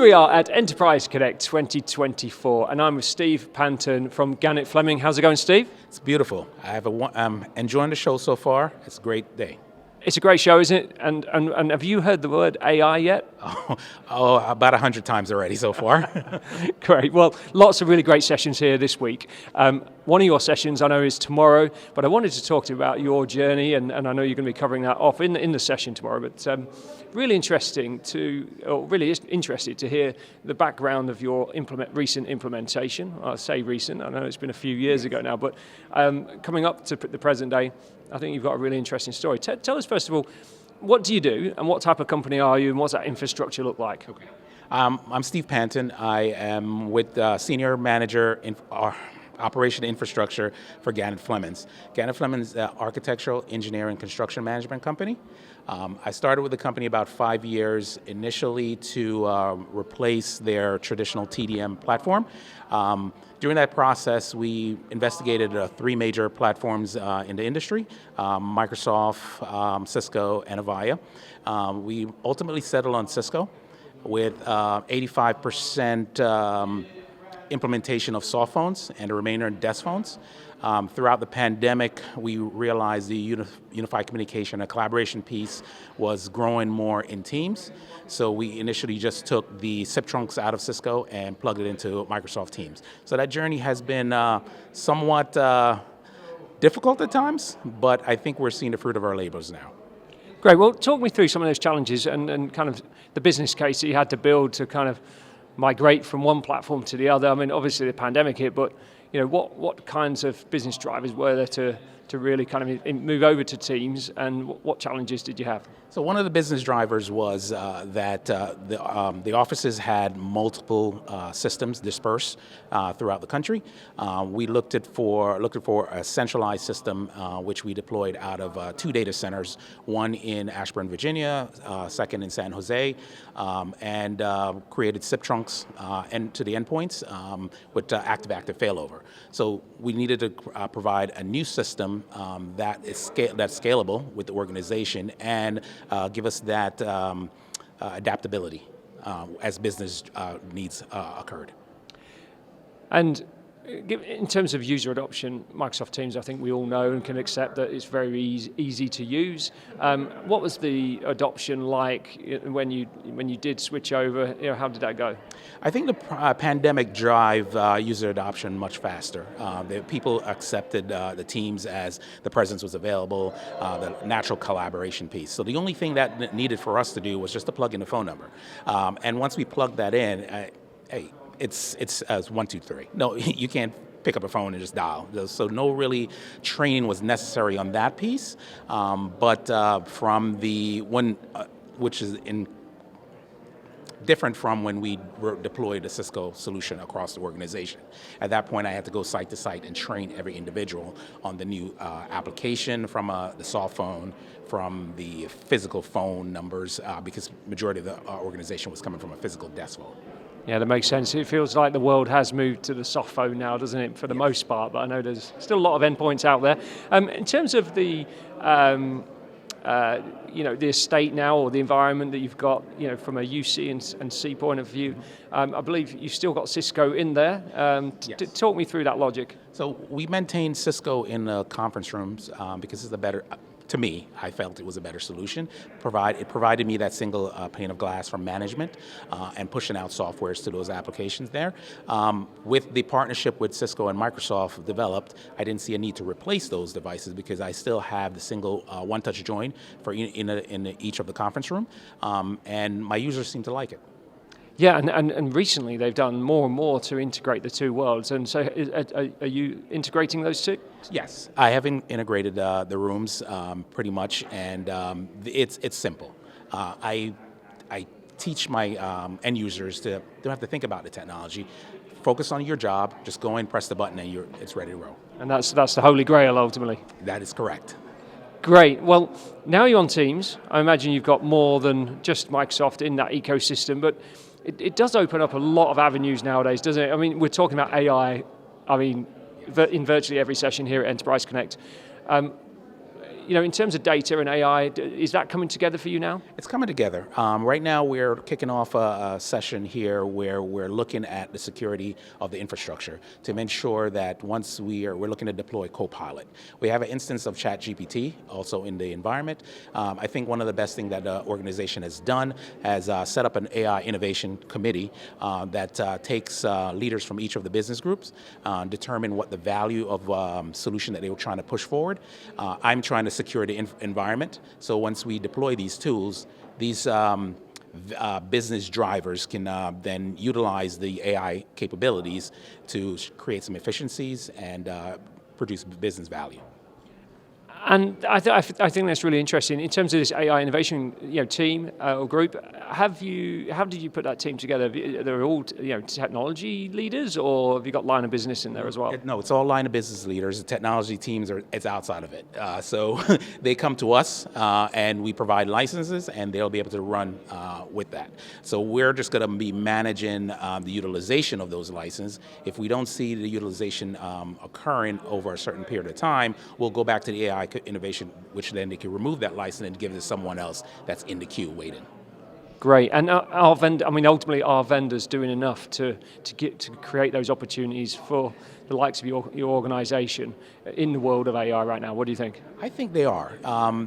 we are at Enterprise Connect 2024, and I'm with Steve Panton from Gannett Fleming. How's it going, Steve? It's beautiful. I'm enjoying the show so far. It's a great day. It's a great show, isn't it? And have you heard the word AI yet? About 100 times already so far. Great. Well, lots of really great sessions here this week. One of your sessions I know is tomorrow, but I wanted to talk to you about your journey, and I know you're going to be covering that off in the session tomorrow. But really interested to hear the background of your recent implementation. I say recent. I know it's been a few years ago now, but coming up to the present day, I think you've got a really interesting story. Tell us, first of all, what do you do and what type of company are you and what's that infrastructure look like? Okay. I'm Steve Panton. I am with Senior Manager in Operation Infrastructure for Gannett Fleming. Gannett Fleming is an architectural, engineering, construction management company. I started with the company about 5 years, initially to replace their traditional TDM platform. During that process, we investigated 3 major platforms in the industry, Microsoft, Cisco, and Avaya. We ultimately settled on Cisco with 85% implementation of soft phones and the remainder in desk phones. Throughout the pandemic, we realized the unified communication and collaboration piece was growing more in Teams. So we initially just took the SIP trunks out of Cisco and plugged it into Microsoft Teams. So that journey has been somewhat difficult at times, but I think we're seeing the fruit of our labors now. Great. Well, talk me through some of those challenges and kind of the business case that you had to build to kind of migrate from one platform to the other. I mean, obviously the pandemic hit, but what kinds of business drivers were there to really kind of move over to Teams, and what challenges did you have? So one of the business drivers was that the offices had multiple systems dispersed throughout the country. We looked for a centralized system, which we deployed out of 2 data centers, one in Ashburn, Virginia, second in San Jose, and created SIP trunks and to the endpoints with active-active failover. So we needed to provide a new system that's scalable with the organization and give us that adaptability as business needs occurred. And in terms of user adoption, Microsoft Teams, I think we all know and can accept that it's very easy to use. What was the adoption like when you did switch over? How did that go? I think the pandemic drive user adoption much faster. People accepted the Teams as the presence was available, the natural collaboration piece. So the only thing that needed for us to do was just to plug in the phone number. And once we plugged that in, it's 1, 2, 3. No, you can't pick up a phone and just dial. So no really training was necessary on that piece. But from the one, which is different from when we deployed a Cisco solution across the organization. At that point, I had to go site to site and train every individual on the new application from the soft phone, from the physical phone numbers, because majority of the organization was coming from a physical desk phone. Yeah, that makes sense. It feels like the world has moved to the soft phone now, doesn't it, for the most part, but I know there's still a lot of endpoints out there. In terms of the the estate now, or the environment that you've got, from a UC and C point of view, I believe you've still got Cisco in there. Yes. Talk me through that logic. So we maintain Cisco in the conference rooms because it's a better, to me, I felt it was a better solution. It provided me that single pane of glass from management and pushing out softwares to those applications there. With the partnership with Cisco and Microsoft developed, I didn't see a need to replace those devices because I still have the single one-touch join for in each of the conference room, and my users seem to like it. Yeah, and recently they've done more and more to integrate the two worlds. And so are you integrating those two? Yes, I have integrated the rooms pretty much, and it's simple. I teach my end users to don't have to think about the technology. Focus on your job, just go in, press the button, and it's ready to roll. And that's the holy grail, ultimately. That is correct. Great. Well, now you're on Teams. I imagine you've got more than just Microsoft in that ecosystem, but it does open up a lot of avenues nowadays, doesn't it? I mean, we're talking about AI, in virtually every session here at Enterprise Connect. in terms of data and AI, is that coming together for you now? It's coming together. Right now, we're kicking off a session here where we're looking at the security of the infrastructure to make sure that once we're looking to deploy Copilot. We have an instance of ChatGPT also in the environment. I think one of the best things that the organization has done has set up an AI innovation committee that takes leaders from each of the business groups, determine what the value of solution that they were trying to push forward. I'm trying to secure the environment, so once we deploy these tools, these business drivers can then utilize the AI capabilities to create some efficiencies and produce business value. And I think that's really interesting. In terms of this AI innovation team or group, how did you put that team together? They're all technology leaders, or have you got line of business in there as well? No, it's all line of business leaders. The technology teams it's outside of it. So they come to us and we provide licenses, and they'll be able to run with that. So we're just going to be managing the utilization of those licenses. If we don't see the utilization occurring over a certain period of time, we'll go back to the AI innovation, which then they can remove that license and give it to someone else that's in the queue waiting. Great, and ultimately, are vendors doing enough to create those opportunities for the likes of your organization in the world of AI right now? What do you think? I think they are.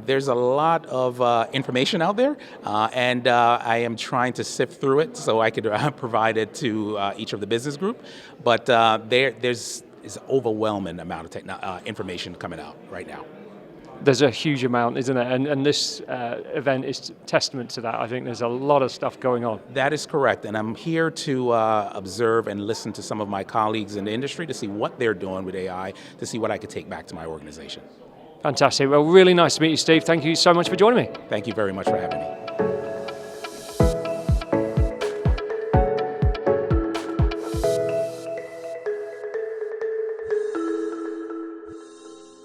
There's a lot of information out there, and I am trying to sift through it so I could provide it to each of the business group. But there's an overwhelming amount of information coming out right now. There's a huge amount, isn't it? And this event is testament to that. I think there's a lot of stuff going on. That is correct, and I'm here to observe and listen to some of my colleagues in the industry to see what they're doing with AI, to see what I could take back to my organization. Fantastic. Well, really nice to meet you, Steve. Thank you so much for joining me. Thank you very much for having me.